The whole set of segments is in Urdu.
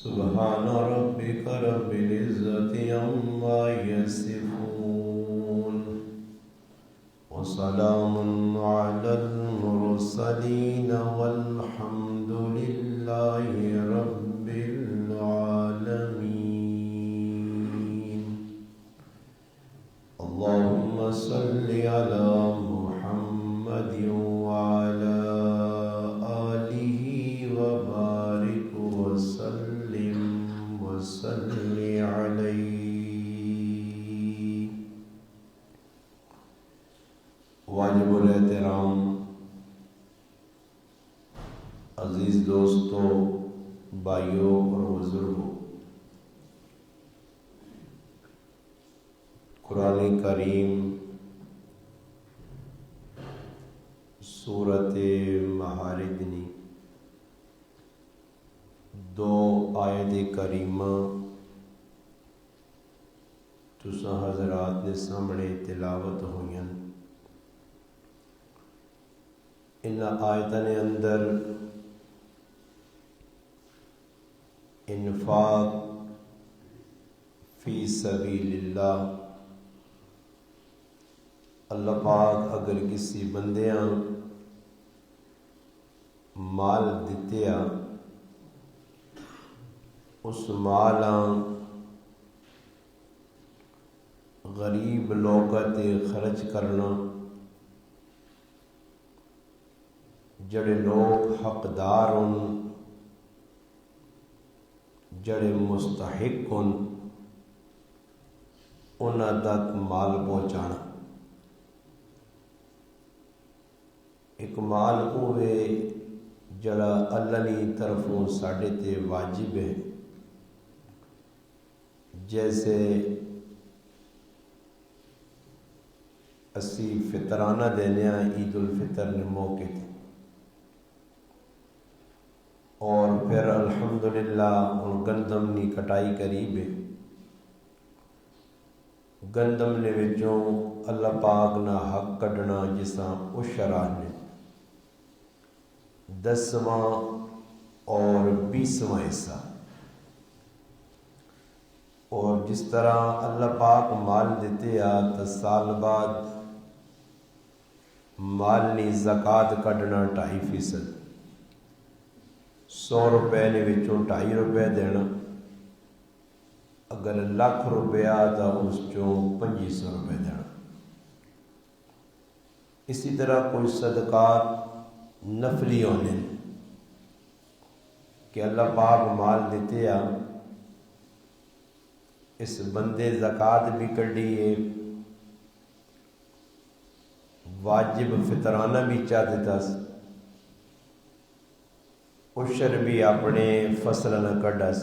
سبحان ربك رب العزة عما يصفون وسلام على المرسلين والحمد لله رب العالمين. اللهم صل على محمد وعلى آله وبارك وسلم وصل عليه. واجب الاحترام عزیز دوستوں، بھائیوں اور بزرگوں، قرآن کریم سورت معارج نے دو آیت کریمہ تساں حضرات نے سامنے تلاوت ہوئی. ان آیتوں نے اندر انفاق فی سبیل اللہ، اللہ پاک اگر کسی بندیاں مال دتیا، اس مالاں غریب لوگاں تے خرچ کرنا، جڑے لوگ حقدار ہن، جڑے مستحق ہن، انہاں تک مال پہنچانا. ایک مال ہوئے جڑا اللہ کی طرفوں ساڈے تے واجب ہے، جیسے اسی فطرانہ دینے عید الفطر نے موقع تے، اور پھر الحمدللہ ہن گندم کی کٹائی قریب ہے. گندم نے وچوں اللہ پاک نہ حق کڈنا جساں عشر نے 10واں اور 20واں حصہ، اور جس طرح اللہ پاک مال دیتے آ تو سال بعد مال نی زکات کڈنا 2.5%، 100 روپے نے وچوں 2.5 روپے دینا، اگر 1,00,000 روپیہ تو اس چوں 2500 روپے دینا. اسی طرح کوئی صدقات نفلی ہونے کہ اللہ پاک مال دیتے آ، اس بندے زکات بھی کڈی ہے، واجب فطرانہ بھی چاہ دیتا، عشر بھی اپنے فصل نہ کڈس،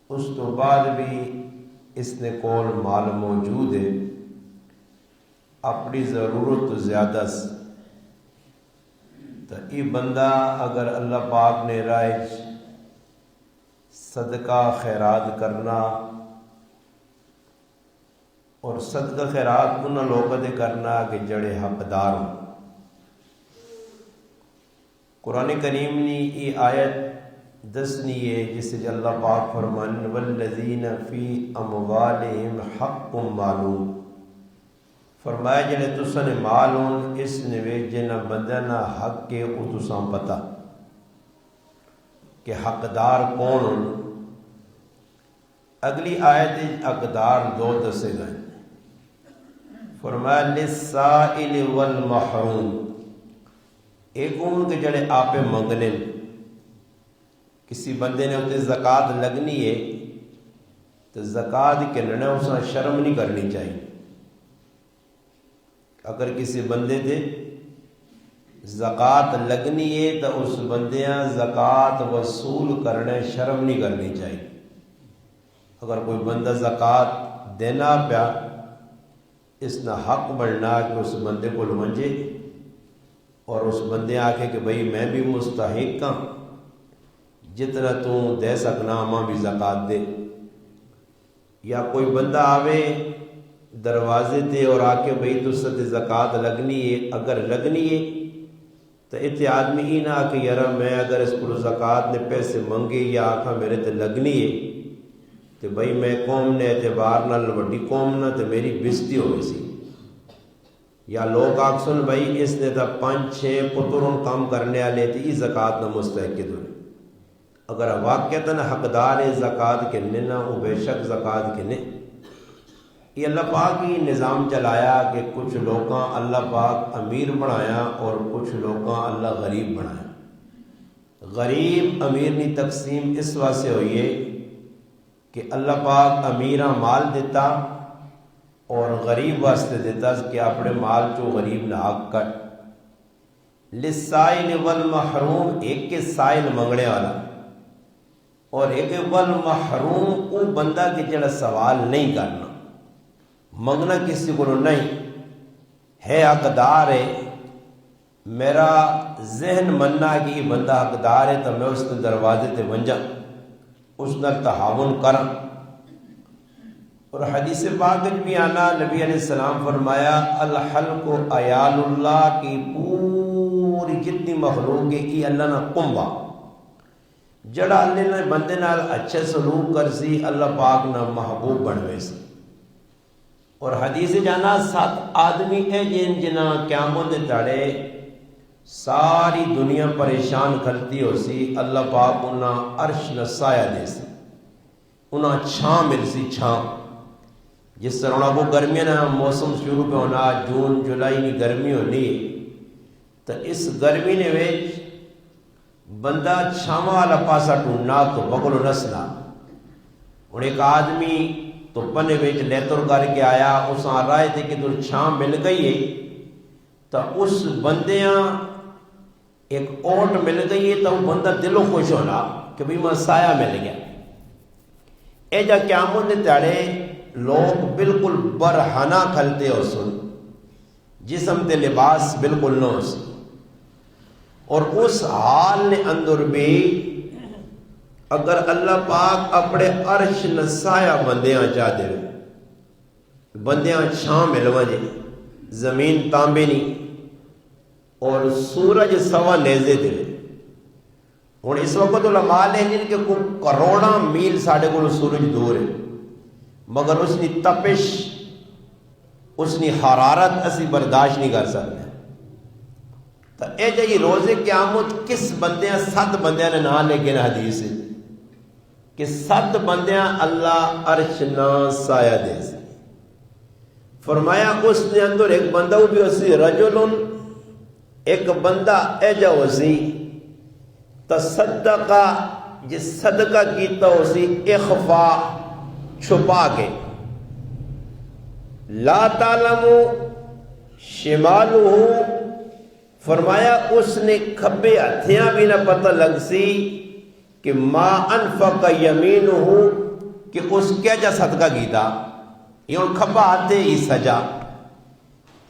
اس تو بعد بھی اس نے کول مال موجود ہے، اپنی ضرورت تو زیادہ تو یہ بندہ اگر اللہ پاک نے رائج صدقہ خیرات کرنا، اور صدقہ خیرات انہاں لوگوں دے کرنا کہ جڑے حقدار ہوں. قرآن کریم نے یہ آیت دسنی ہے جس سے اللہ پاک فرمان والذین فی اموالہم حق معلوم، فرمایا جڑے تساں نے مال ہون اس نے وچ جنہاں بندیاں نا حق کے او تساں پتہ کہ حقدار کون ہون. اگلی آیت حقدار 2 دسے گئے، فرمایا للسائل والمحروم، ایک ان کے جڑے آپے منگنے، کسی بندے نے ہوتے زکوٰۃ لگنی ہے تو زکوٰۃ کے لنے اسے شرم نہیں کرنی چاہیے. اگر کسی بندے دے زکوٰۃ لگنی ہے تو اس بندیاں زکوٰۃ وصول کرنے شرم نہیں کرنی چاہیے. اگر کوئی بندہ زکوٰۃ دینا پیا، اس نے حق بننا کہ اس بندے کو منجے اور اس بندے آکھے کہ بھئی میں بھی مستحق ہاں، جتنا تو دے سکنا ماں بھی زکوٰۃ دے. یا کوئی بندہ آوے دروازے تے اور آ کے بھئی تس تے زکوٰۃ لگنی ہے، اگر لگنی ہے تو اتنے آدمی ہی نہ کہ یار میں اگر اس کو زکوٰۃ نے پیسے منگے یا آخا میرے تے لگنی ہے تو بھائی میں قوم نے اعتبار نال وڈی قوم نہ تو میری بےزتی ہوئی سی، یا لوگ آخ سن بھائی اس نے تو 5-6 پتروں کام کرنے والے تھے یہ زکوٰۃ نہ مستحق دے، اگر واقعتاً حقدار زکوٰۃ کے نہ وہ بے شک زکوٰۃ کے نہیں۔ یہ اللہ پاک ہی نظام چلایا کہ کچھ لوگاں اللہ پاک امیر بنایا اور کچھ لوگاں اللہ غریب بنایا۔ غریب امیر کی تقسیم اس واسطے ہوئی ہے کہ اللہ پاک امیراں مال دیتا اور غریب واسطے دیتا کہ اپنے مال چو غریب نہ حق کٹ۔ للسائل والمحروم، ایک کے سائل منگنے والا اور ایک والمحروم وہ بندہ کہ جڑا سوال نہیں کرنا، منگنا کسی کو نہیں ہے، حقدار ہے، میرا ذہن مننا کہ یہ بندہ حقدار ہے تو میں اس کے دروازے تے ونجا، اس نے تعاون کرا۔ اور حدیث پاک بھی آنا نبی علیہ السلام فرمایا الحلق عیال اللہ کی پوری جتنی مخلوق ہے یہ اللہ نہ کنبا، جڑا اللہ نے بندے نال اچھے سلوک کر سی اللہ پاک نہ محبوب بنوے سی۔ اور حدیث جانا 7 آدمی ہے جنہ قیامت تڑے ساری دنیا پریشان کرتی ہو سی، اللہ پاک انہاں عرش نہ سایہ دے سی، انہاں چھاں مل سی، چھاں جس طرح انہاں کو گرمیاں نہ موسم شروع پہ ہونا، جون جولائی کی گرمی ہونی تو اس گرمی نے ویچ بندہ چھاواں والا پاسا ٹونڈنا تو بگلو نسنا، اور ایک آدمی تو پنے ویچ لیتر کر کے آیا، اس آ رائے تھے کہ تو چھاں مل گئی ہے تو اس بندیاں ایک اوٹ مل گئی ہے تو وہ بندہ دلوں خوش ہونا کہ بھی میں سایہ مل گیا۔ اے جا قیامت نے تیڑے لوگ بالکل برہنہ کھلتے ہو سن، جسم تے لباس بالکل نہ ہو سن، اور اس حال نے اندر بھی اگر اللہ پاک اپنے عرش نسایا بندیاں چاہ دے، بندیاں چھاں ملو جے، زمین تانبے نہیں اور سورج سوا نیزے دے۔ اور اس وقت علماء نے جن کے کو کروڑاں میل ساڑھے کو سورج دور ہے، مگر اس نے تپش، اس نے حرارت اسی برداشت نہیں کر سکتے۔ تو اے جی روزے قیامت کس بندیاں 7 بندیاں نے نام لے کے حدیث ہے کہ 7 بندیاں اللہ عرش نہ سایہ دے سی۔ فرمایا اس نے اندر ایک بندہ بھی اسی رجلن، ایک بندہ ایجا اسی تصدقہ جس صدقہ کیتا اسی اخفا چھپا کے، لا تعلم شمالہ، فرمایا اس نے کھبے ہتھیاں بھی نہ پتہ لگ سی کہ ما انفق یمینہ، کہ اس کیا جا صدقہ کیتا، یہ ان کھبا ہاتھے ہی سجا،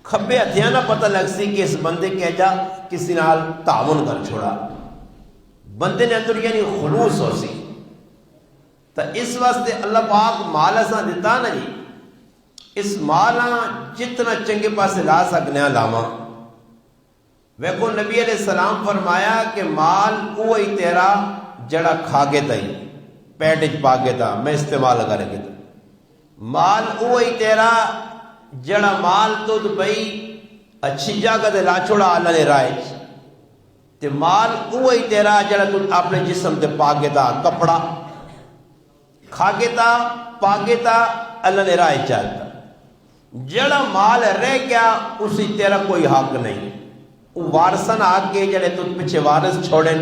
کھبے ہتھیاں نہ پتہ لگ سی کہ اس بندے کیا جا کسی نال تعاون کر چھوڑا، بندے نے اندر یعنی خلوص ہو سی۔ تو اس واسطے اللہ پاک مالا سا دیتا نا جی، اس مالا جتنا چنگے پاسے لا سکنے لاما۔ ویکو نبی علیہ السلام فرمایا کہ مال کوئی تیرا جڑا کھا کے تائی پیٹج پا کے تا میں استعمال کرے گی، مال کوئی تیرا جڑا مال تو بھئی اچھی جگہ دے لا چھوڑا اللہ نے رائے، تے مال کوئی تیرا جڑا تو اپنے جسم تے پا کے تا، کپڑا کھا کے تا پا کے تا اللہ نے رائے چاہتا، جڑا مال رہ گیا اسی تیرا کوئی حق نہیں، وارثن آ کے جڑے تو پیچھے وارث چھوڑن،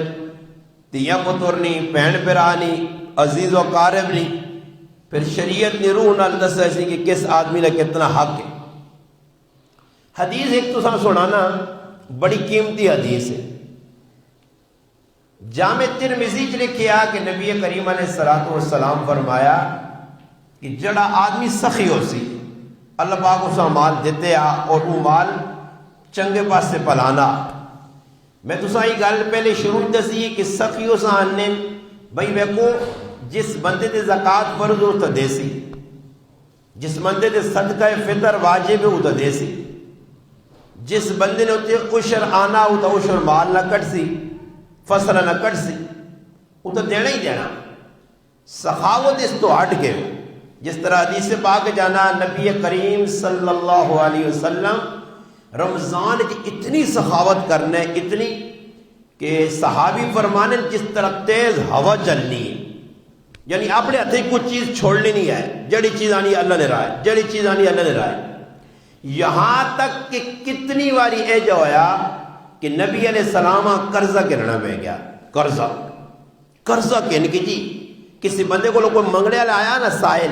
تیاں پتر نہیں، بہن بھرا نہیں، عزیز و قارب نہیں، پھر شریعت نے روح نال دس ایسی کہ کس آدمی نے کتنا حق ہے۔ حدیث ایک تو سا سنانا بڑی قیمتی حدیث ہے، جامع ترمذی چ لکھیا کہ نبی کریم علیہ السلام فرمایا کہ جڑا آدمی سخی ہو سی اللہ پاک اسا مال دیتے آ اور وہ مال چنگے پاس سے پلانا۔ میں تو سا یہ گل پہلے شروع دسی کہ سخی اسا آنے بھائی ویکو جس بندے دے زکاة فرض ہو تو دے سی، جس بندے دے صدقہ فطر واجب ہو تو دے سی، جس بندے نے اتنے عشر آنا وہ تو عشر مال نہ کٹ سی، فصل نہ کٹ سی، وہ تو دینا ہی دینا۔ سخاوت اس تو ہٹ کے جس طرح حدیث پاک جانا نبی کریم صلی اللہ علیہ وسلم رمضان کی اتنی سخاوت کرنے، اتنی کہ صحابی فرمانے جس طرح تیز ہوا چلنی ہے، یعنی اپنے ہاتھ کچھ چیز چھوڑنی نہیں ہے، جڑی چیز آنی اللہ نے رائے، جڑی چیز آنی اللہ نے رائے۔ یہاں تک کہ کتنی باری اے جو ہویا کہ نبی علیہ السلام قرضہ گرنا پہ گیا، قرضہ کہنے کی جی کسی بندے کو کوئی منگنے والا آیا نا سائل،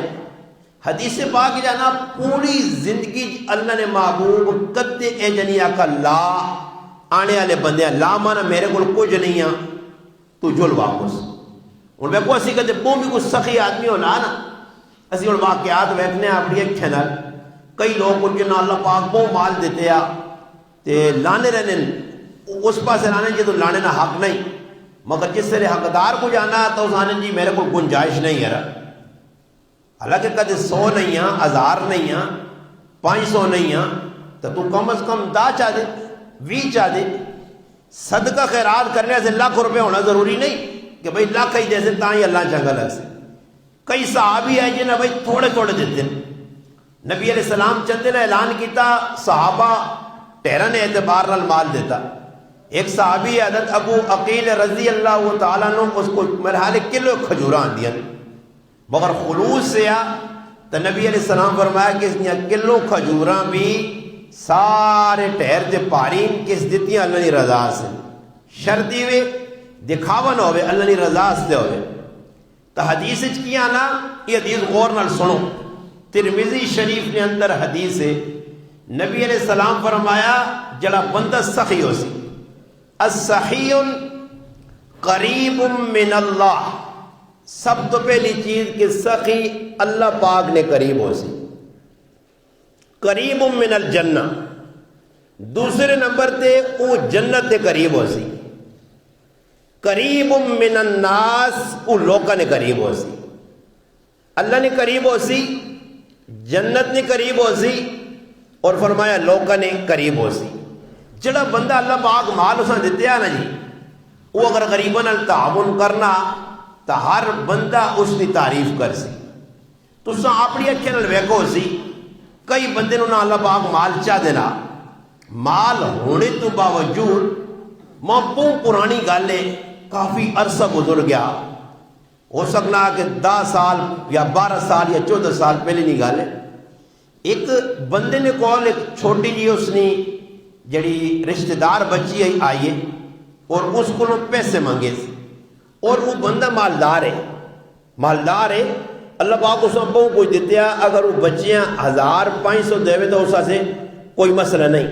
حدیث پاک جانا پوری زندگی اللہ نے محبوب کدے اے جنیا کا لا آنے والے بندے لا مانا میرے کو کچھ نہیں ہے تو جل واپس۔ اور میں کو اسی کہتے پوں بھی کچھ سخی آدمی ہونا نا، اسی اور واقعات بیٹھنے اپنی ایک کھینل کئی لوگ ان کے نا اللہ پاک بہت مال دیتے ہیں تے لانے رہنے اس پاس لانے جی تو لانے نہ حق نہیں، مگر جس سے حقدار کو جانا تو اس آنے جی میرے کو گنجائش نہیں ہے، حالانکہ کدے 100 نہیں ہیں، 1000 نہیں ہیں، 500 نہیں ہیں، تو کم از کم 10 چاہ دے 20 چاہ دے۔ صدقہ خیرات کرنے سے لاکھ روپے ہونا ضروری نہیں کہ بھئی لاکھ ہی دے سے تاں ہی اللہ چنگا لگ سے۔ کئی صحابی ہے جنہیں بھئی تھوڑے تھوڑے دیتے ہیں، نبی علیہ السلام چندے نے اعلان کیتا صحابہ ٹہرن اعتبار نال مال دیتا۔ ایک صحابی حضرت ابو عقیل رضی اللہ تعالیٰ عنہ اس کو میرے حال کلو کھجوران دیا مگر خلوص سے تو نبی علیہ السلام فرمایا کہ اس نے کلو کھجوران بھی سارے ٹہر دے پارین کس دیتی اللہ نے رضا سے، شرطی ہوئے دکھاون ہوئے اللہ نے رضا سے ہوئے۔ تو حدیث کیا نا یہ حدیث غور نال سنو، ترمذی شریف نے اندر حدیث ہے نبی علیہ السلام فرمایا جڑا بندہ سخی ہو سی، السخی قریب من اللہ، سب تو پہلی چیز کہ سخی اللہ پاک نے قریب ہو سی، قریب من الجنہ، دوسرے نمبر تے او جنت کے قریب ہو سی، قریب من الناس او لوکاں نے قریب ہو سی، اللہ نے قریب ہو سی، جنت نے قریب ہو سی اور فرمایا لوکاں نے قریب ہو سی۔ جڑا بندہ اللہ پاک مال اساں دیتے ہیں نا جی، وہ اگر غریباں نال تعاون کرنا تو ہر بندہ اس کی تعریف کر سی۔ تو ساں اپنی اکھیں نال ویکھو سی کئی بندے نوں نہ اللہ پاک مال چاہ دینا، مال ہونے تو باوجود ماں پرانی گل ہے کافی عرصہ گزر گیا، ہو سکنا کہ 10 سال یا 12 سال یا 14 سال پہلے نہیں گل ہے، ایک بندے نے کال ایک چھوٹی جی اس نے جڑی رشتہ دار بچی آئی ہے اور اس کو پیسے مانگے سے، اور وہ بندہ مالدار ہے اللہ پاک اس کو کوئی دیتے ہیں، اگر وہ بچیاں 1500 دے تو اس سے کوئی مسئلہ نہیں،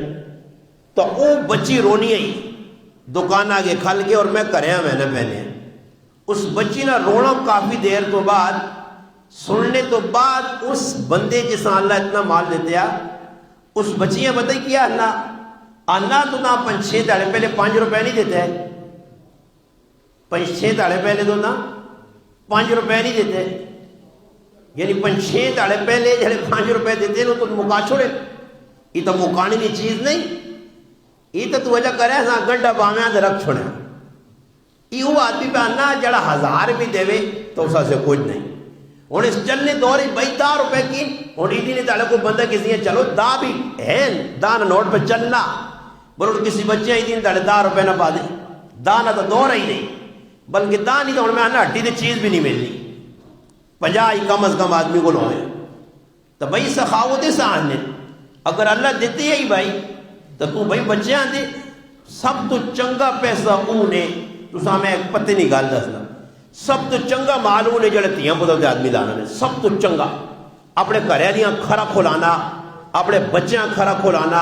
تو وہ بچی رونی آئی دکان آگے کھل کے اور میں کریا میں نے پہنے اس بچی نہ رونا کافی دیر تو بعد سننے تو بعد اس بندے جس اللہ اتنا مال دیتے ہیں اس بچیاں بتائی کیا اللہ تو نہ 5-6 دہاڑے پہلے 5 روپے نہیں دیتے ہیں، 5-6 دہاڑے پہلے تو نہ 5 روپے نہیں دیتے، یعنی 5-6 دہاڑے پہلے جڑے 5 روپے دیتے ہیں تو مکا چھوڑے، یہ تو مکانے کی چیز نہیں، یہ تو وجہ کرے سا گنڈا بامیاں دے رکھ چھوڑے، یہ وہ آدمی پہ آنا جڑا 1000 بھی دے تو اسا سے کچھ نہیں۔ اور اس چلنے دور 10 روپے کی اور ایڈی نے تعالیٰ کو بندہ کسی نے چلو دا بھی ہے دا نہ نوٹ پہ چلنا بلکہ کسی بچے ہی دن تاڑے 10 روپے نہ پا دیں، دا نہ تو دور ہی نہیں بلکہ دا نہیں تو میں آنا ہٹی دے چیز بھی نہیں ملنی، 50 ہی کم از کم آدمی کو لوئے تو بھائی سخاوت سان نے اگر اللہ دیتے ہی بھائی تو بھائی بچے آتے سب تو چنگا پیسہ اونے تو سامنے ایک پتے نہیں گال دسنا، سب تو چنگا مال اونے جڑے تیاں بدلتے آدمی لانا نے، سب تو چنگا اپنے گھریالیاں کھرا کھولانا، اپنے بچیاں کھرا کھولانا،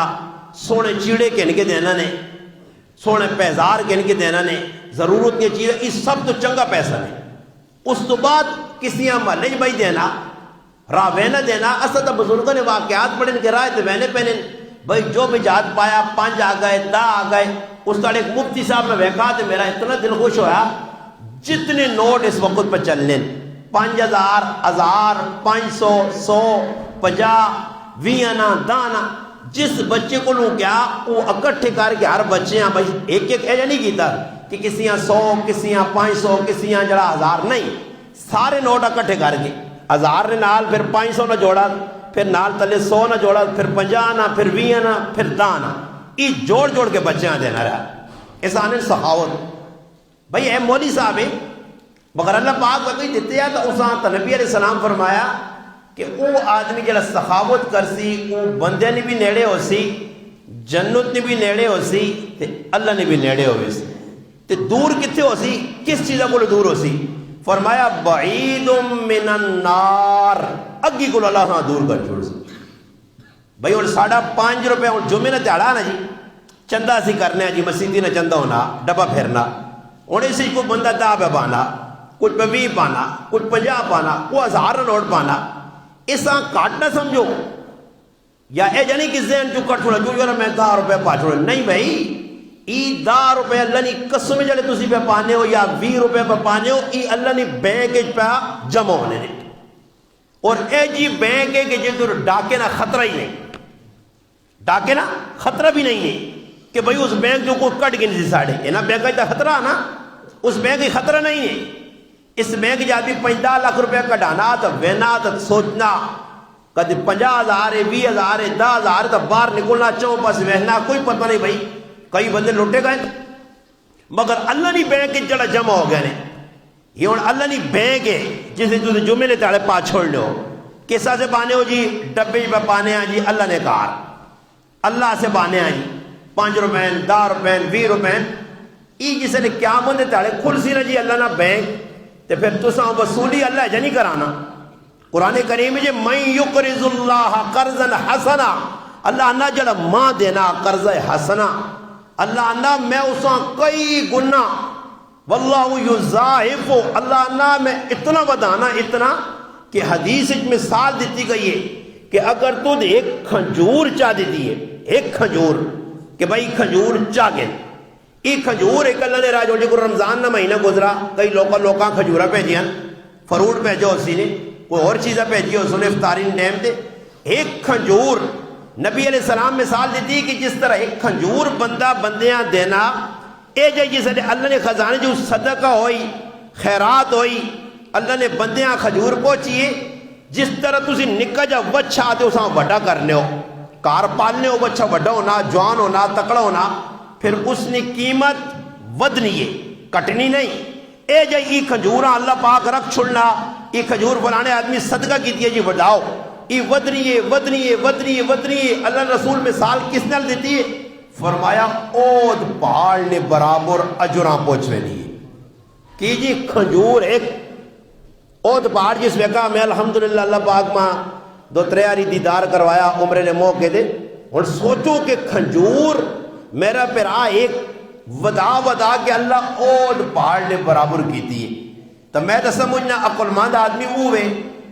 سونے چیڑے کہن کے دینا نے، سونے پیزار کہن کے دینا نے، ضرورت کی چیز ہے، اس سب تو چنگا پیسہ نے۔ اس تو بعد کسی محلے بھائی دینا، راہ وینا دینا، اصل تو بزرگوں نے واقعات پڑھیں کہ راہ تو وینے پہنے بھائی جو بھی جات پایا 5 آ گئے 10 آ گئے، اس طرح ایک مفتی صاحب نے ویکھا تو میرا اتنا دل خوش ہوا، جتنے نوٹ اس وقت پہ چلنے 5000 1000 500 100 50 20 آنا 10 آنا جس بچے کو لوں کیا وہ اکٹھے کر کے ہر بچے ہیں بھائی ایک ایک ایجا نہیں کیتا کہ کسیاں 100 کسیاں 500 کسیاں جڑا 1000 نہیں، سارے نوٹ اکٹھے کر کے 1000 نے نال پھر 500 نہ جوڑا، پھر نال تلے 100 نہ جوڑا، پھر 50 نہ، پھر 20 نہ، پھر 10 نہ، یہ جوڑ جوڑ کے بچیاں دینا رہا. اس آنے سخاوت بھائی اے مولی صاحب ہے مگر اللہ پاک کوئی دیتے ہیں تو اس آن نبی علیہ السلام فرمایا کہ وہ آدمی جڑا سخاوت کر سی وہ بندے نے بھی نیڑے ہو سی، جنت نے بھی نیڑے ہو سی، تے اللہ نے بھی نیڑے ہوئے سی. تے دور کتنے ہو سی؟ کس چیزہ کو دور ہو سی؟ فرمایا بعید من النار، اگی کو اللہ ہاں دور کر چھوڑ سی. بھائی اور 5.5 روپے اور جمعے نہ تیڑا نا جی چندہ سی کرنے جی مسیدی نہ چندہ ہونا ڈبا پھیرنا اور اسی کو بندہ 10 پہ پانا، کچھ پہ 20 پانا، کچھ 50 پانا، وہ 1000 نوٹ پانا. اس آن کاٹ نہ سمجھو یا اے جانی کی ذہن جو کٹ چھوڑا جو یار میں 10 روپے پا چھوڑا نہیں بھائی، ای 10 روپے اللہ نے قسم جڑے تسی پہ پانے ہو یا 20 روپے پہ پانے ہو، ای اللہ نے بینک پہ جمع ہونے نے. اور اے جی بینک ہے کہ جدر ڈاکے نہ خطرہ ہی نہیں، ڈاکے نہ خطرہ بھی نہیں ہے کہ بھئی اس بینک جو کوئی کٹ گئی ساڑھے یہ نا بینک کا خطرہ نا، اس بینک کی خطرہ نہیں ہے. اس بینک جا بھی 50 لاکھ روپے کٹانا تو وینا تو سوچنا کدی 50,000 20,000 10,000 تو باہر نکلنا چاہو بس وہنا کوئی پتہ نہیں بھائی کئی بندے لوٹے گئے. مگر اللہ نہیں بینک جڑا جمع ہو گیا نے یہ ہوں اللہ نہیں بینک ہے جسے تُو جمعے لے تاڑے پا چھوڑ لو کسا سے بانے ہو جی ڈبے پہ پانے ہیں جی اللہ نے کہا اللہ سے بانے ہیں جی 5 روپے 10 روپے 20 روپے ای جسے نے کیا بندے تاڑے کھل سی نا جی اللہ نہ بینک تے پھر تساں وصولی اللہ جا نہیں کرانا. قرآن کریم جی من یقرض اللہ قرضا حسنا، اللہ نہ جڑا ماں دینا قرض حسنا، اللہ نہ میں اساں کئی گنا واللہ یضاعف، اللہ نہ میں اتنا بدانا اتنا کہ حدیث مثال دیتی گئی ہے کہ اگر تو ایک کھجور چاہ دیتی ہے ایک کھجور کہ بھائی کھجور چاہ گئے یہ کھجور ایک اللہ نے راجو جی کو رمضان نہ مہینہ گزرا کئی لوکاں کھجورہ بھیجیاں فروٹ بھیجو اسی نے کوئی اور چیزیں بھیجی اس نے افطاری ٹائم تے ایک کھجور نبی علیہ السلام مثال دیتی کہ جس طرح ایک کھجور بندہ بندیاں دینا اے جائے جس نے اللہ نے خزانے جو صدقہ ہوئی خیرات ہوئی اللہ نے بندیاں کھجور پہنچیے جس طرح تسی نکا جا وچھا آتے اساں وڈا کرنے ہو کار پالنے ہو بچہ وڈا ہونا جوان ہونا تکڑا ہونا پھر اس نے قیمت ودنی ہے کٹنی نہیں. اے جائے یہ کھجوراں اللہ پاک رکھ چھڑنا یہ کھجور فلانے آدمی صدقہ کی دیئے جی وڈاؤ یہ ودنی ہے ودنی ہے ودنی ہے ودنی ہے. اللہ رسول مثال کس نے دیتی ہے؟ فرمایا اود پہاڑ نے برابر اجراں پہنچنے لیے کہ جی کھجور ایک اود پہاڑ جس میں کہا میں الحمدللہ اللہ پاک ماں 2-3 آری دیدار کروایا عمرے نے موقع دے اور سوچو کہ کھجور میرا پیرا ایک ودا کہ اللہ اود پہاڑ نے برابر کی تھی. تو میں تو سمجھنا عقل مند آدمی ہوئے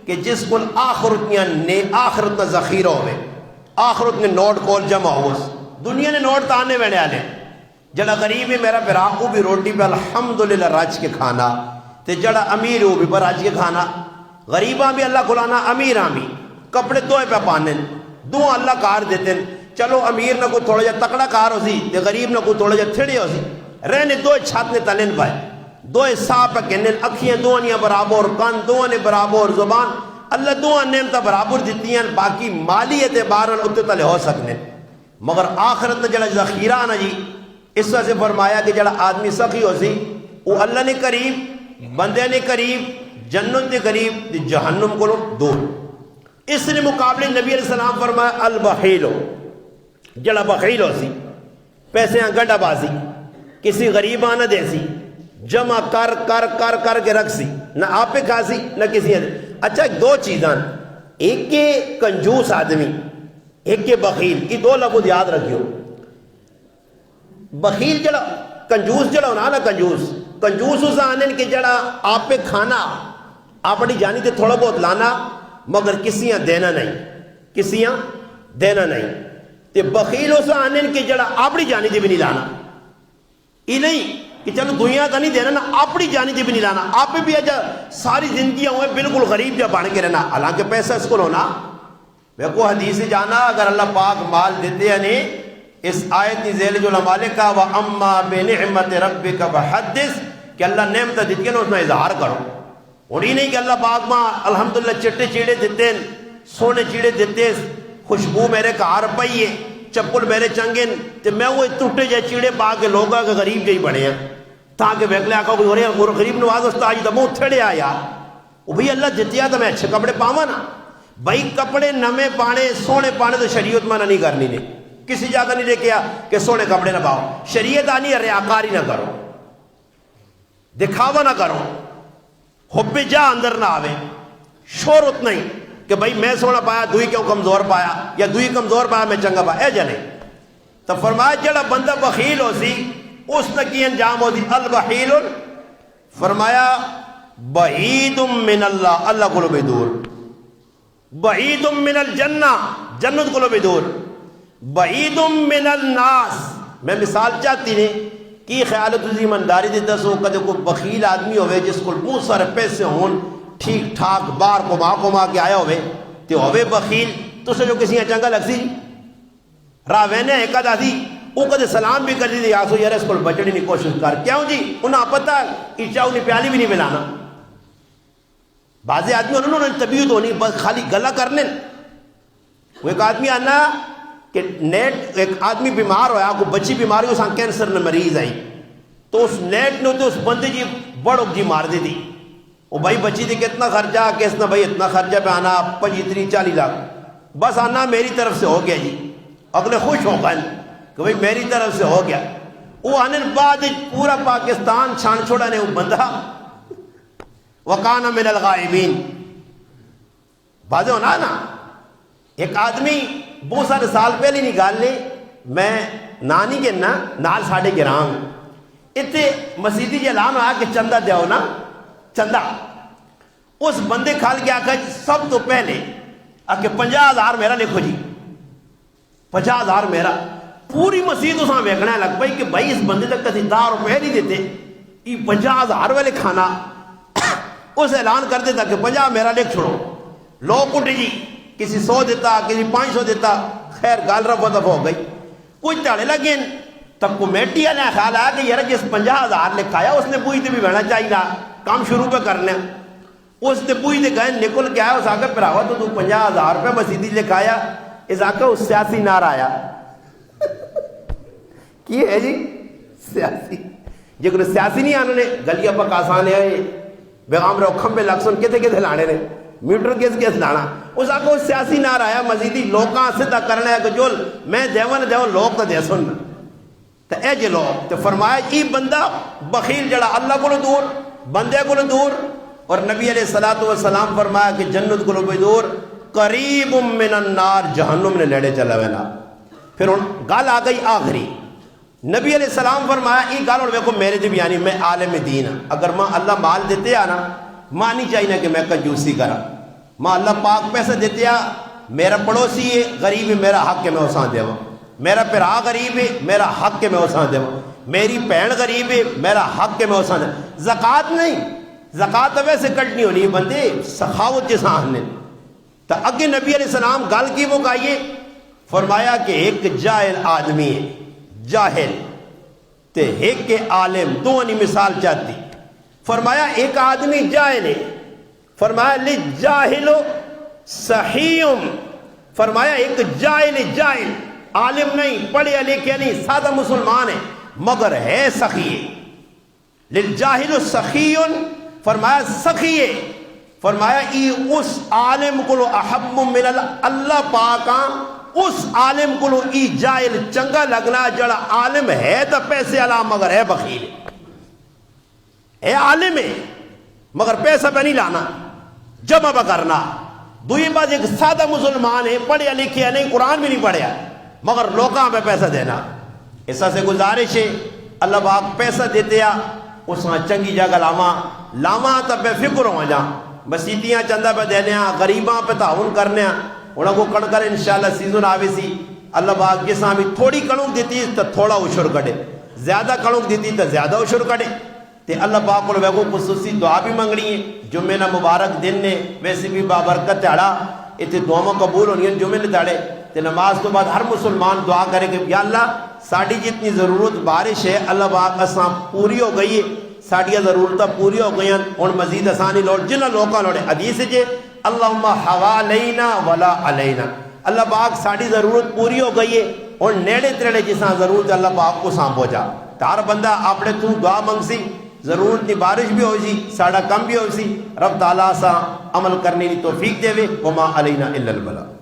کہ جس کو آخرت ذخیرہ ہوئے آخرت نے نوٹ کول جمع ہو دنیا نے نوٹ تانے ویڑے آنے جڑا غریب ہے میرا پیرا وہ بھی روٹی پہ الحمدللہ راج کے کھانا تے جڑا امیر ہو بھی پر راج کے کھانا غریباں بھی اللہ کھلانا امیراں بھی کپڑے دوئے پہ پانے دو اللہ کار دیتے چلو امیر نہ کوئی تھوڑا جا تکڑا کار ہو سی تے غریب نہ کوئی تھوڑا جا تھڑی ہو سی رہنے دوئے چھات نے تلین پائے دوئے ساپ کہنے اکھیاں دوانیاں برابر کان دوانے برابر زبان اللہ دوان نعمتہ برابر دیتی ہیں باقی مالی اعتبارن اتے تلے ہو سکنے مگر آخرت نے جڑا ذخیرہ نا جی اس وجہ سے فرمایا کہ جڑا آدمی سخی ہو سی وہ اللہ نے قریب بندے نے قریب جنت نے قریب جہنم کو دور. اس نے مقابلے نبی علیہ السلام فرمایا البخیلو جڑا بخیل ہو سی پیسے گنڈا بازی کسی غریباں نہ دے سی جمع کر کر کر کر کے رکھ سی نہ آپ پہ کھا سی نہ کسی اچھا 2 چیزاں ایک کے کنجوس آدمی ایک کے بخیل یہ 2 لفظ یاد رکھیو. بخیل جڑا کنجوس جڑا ہونا نا کنجوس اس آنے کہ جڑا آپ پہ کھانا اپنی جانی تے تھوڑا بہت لانا مگر کسیاں دینا نہیں تے بخیل اس آنے کہ جڑا اپنی جانی تے بھی نہیں لانا یہ نہیں کہ چلو دنیا کا نہیں دینا نا اپنی جانی تے بھی نہیں لانا آپ بھی اجا ساری زندگیاں ہوئے بالکل غریب جا بان کے رہنا حالانکہ پیسہ اس کو ہونا کو حدیث جانا اگر اللہ پاک مال دیتے ہیں اس آیت ذیل جو مالک و اما بنعمت ربک فحدث کہ اللہ نعمت دیتی ہے نا اس میں اظہار کرو. اور ہی نہیں کہ اللہ پاک ماں الحمدللہ چٹے چیڑے دیتے ہیں, سونے چیڑے دیتے, خوشبو میرے کار پئی ہے, چپل میرے چنگے تے میں وہ ٹوٹے جائے چیڑے پا کے لوگا کے غریب جائی بڑے ہیں تاکہ ویکلے آقا کوئی ہو رہے ہیں غریب نواز استاج دا منہ تھڑے آیا وہ بھئی اللہ دیتی ہے تو میں اچھے کپڑے پاواں نا. بھائی کپڑے نمے پانے سونے پانے تو شریعت منع نہیں کرنی نے, کسی جگہ نہیں لے کیا کہ سونے کپڑے نہ پاؤ. شریعت آنی ہے ریاکاری نہ کرو, دکھاوا نہ کرو, حب جا اندر نہ آوے, شہرت نہیں کہ بھائی میں سونا پایا دوئی کیوں کمزور پایا یا دوئی کمزور پایا میں چنگا پایا, اے جنے. تو فرمایا جڑا بندہ بخیل ہو سی اس نے کی انجام ہو سی البخیل, فرمایا بعید من اللہ, اللہ کو بھی دور, بعید من الجنہ, جنت کو بھی دور, بعید من الناس. میں مثال چاہتی نہیں کی خیال تجھے ایمانداری دیتا سو کدے کوئی بخیل آدمی ہوئے جس کو بہت سارے پیسے ہون ٹھیک ٹھاک بار کما کے آیا ہوئے تے ہوئے بخیل تو سے جو کسی چنگا لگ سی راوینے ایک آدھا دی وہ کدے سلام بھی کر دی دی آسو یار اس کو بچڑی نہیں کوشش کر کیوں جی انہاں پتہ ایچا انہیں پیالی بھی نہیں ملانا. بعضی آدمی انہوں نے طبیعت ہونی بس خالی گلا کرنے. وہ ایک آدمی آنا کہ نیٹ ایک آدمی بیمار ہویا کوئی بچی بیماری اس ہاں کینسر نے مریض آئی تو اس نیٹ نے ہوتے اس بندے جی بڑھ جی مار دی تھی. وہ بھائی بچی تھی کتنا خرچہ کس نے بھائی اتنا خرچہ پہ آنا 35-40 لاکھ بس آنا میری طرف سے ہو گیا جی. اگلے خوش ہو گئے کہ بھائی میری طرف سے ہو گیا. وہ آنے بعد پورا پاکستان چھان چھوڑا نے وہ بندہ وکان من الغائبین. بازے ہونا نا ایک آدمی بہت سارے سال پہلے نکال لے میں نانی کے نا نال ساڑھے گرام اتنے مسیدی اعلان ہوا کہ چندہ دیو نا چندہ. اس بندے کھال کے آکھا سب تو پہلے آکے 50,000 میرا لکھو جی 50,000 میرا. پوری مسجد اس ہاں ویکھنا لگ پائی کہ بھائی اس بندے تک کسی 10 روپے نہیں دیتے یہ 50,000 والے کھانا اس اعلان کر دیتا کہ 50 میرا لکھ چھوڑو. لوگ اٹھے جی کسی 100 دیتا کسی 500 دیتا. خیر گال رب و دف ہو گئی. کچھ تاڑے لگیں تب کمیٹی نے خیال آیا کہ یار جس 50,000 لکھایا اس نے بوئی تے بھی بہنا چاہیے کام شروع پہ کرنے. اس نے بوئی تے گئے نکل کے آیا اس آگے پر آوا تو 50,000 روپے مسیدی لکھایا. اس آگے اس سیاسی نار آیا کی ہے جی سیاسی جی کوئی سیاسی نہیں آنے نے گلیاں پک آسان ہے بیغام رو کھمبے لکسن کتے لانے نے میٹر کیس لانا. اس آگے اس سیاسی نار آیا مزیدی لوکاں سے تا کرنے ہے کہ جو میں دیون دیو لوگ تا دے سن تا اے جی لوگ تو فرمایا ای بندہ بخیل جڑا اللہ کو دور بندے کو دور. اور نبی علیہ السلام فرمایا کہ جنت کو بھی دور قریب من النار جہنم نے نیڑے چلا وینا. پھر گال آ گئی آخری نبی علیہ السلام فرمایا ای گال اور دیکھو میرے دی بیانی میں عالم دین اگر ماں اللہ مال دیتے آنا ماں نہیں چاہیے کہ میں کنجوسی کرا. ماں اللہ پاک پیسے دیتے آ میرا پڑوسی ہے غریب ہے میرا حق کے میں اساں دیوا, میرا پھرا غریب ہے میرا حق کے میں اساں دیوا, میری بہن غریب ہے میرا حق کے میں اساں دیوا. زکوٰۃ نہیں زکوٰۃ تو ویسے کٹنی ہونی بندے سخاوت جیسا نے. تو اگے نبی علیہ السلام گل کی وہ کہیے فرمایا کہ ایک جاہل آدمی ہے جاہل تے ایک عالم دونوں مثال چاہتی. فرمایا ایک آدمی جاہل ہے فرمایا للجاہل صحیح. فرمایا ایک جاہل عالم نہیں پڑھے لکھے نہیں سادہ مسلمان ہے مگر ہے سخی. للجاہل سخی فرمایا سخی ہے. فرمایا ای اس عالم کو احب من اللہ پاکاں اس عالم کو ای جاہل چنگا لگنا جڑا عالم ہے تو پیسے علا مگر ہے بخیل ہے عالم ہے مگر پیسہ پہ نہیں لانا جمع پہ کرنا. دوئی بات ایک سادہ مسلمان ہے پڑھے لکھے نہیں قرآن بھی نہیں پڑھیا مگر لوکاں پہ پیسہ دینا. ایسا سے گزارش ہے اللہ پاک پیسہ دیتے آ اس ہاں چنگی جگہ لاما تا بے فکر ہو جا مسیتیاں چندہ پہ دینے غریباں پہ تعاون کرنے انہوں کو کڑکر انشاءاللہ سیزن آوے سی اللہ پاک جس ہاں بھی تھوڑی کڑک دیتی تو تھوڑا اشر کڑے زیادہ کڑک دیتی تو زیادہ اشر کڑے. تے اللہ پاک کو خصوصی دعا بھی منگنی ہے جمعہ نہ مبارک دن نے ویسے بھی بابرکت چڑھا اتنے دعاواں قبول ہونی جمعے نے داڑے تے نماز تو بعد ہر مسلمان دعا کرے کہ یا اللہ ساڑی جتنی ضرورت بارش ہے اللہ پاک اساں پوری ہو گئی ہے ساڑیاں ضرورتیں پوری ہو گئی ہیں اور مزید آسانی لوٹ جنہ لوکاں لوڑے حدیث جے اللہم حوالینا ولا علینا اللہ پاک ساڑی ضرورت پوری ہو گئی ہے اور نیڑے تریڑے جساں ضرورت اللہ پاک کو سانپو جا تار بندہ اپنے تو دعا منگ سی ضرورت نہیں بارش بھی ہوئی سی ساڑا کم بھی ہوئی سی رب تعالیٰ سا عمل کرنے کی توفیق دے وے وما علینا الا البلاغ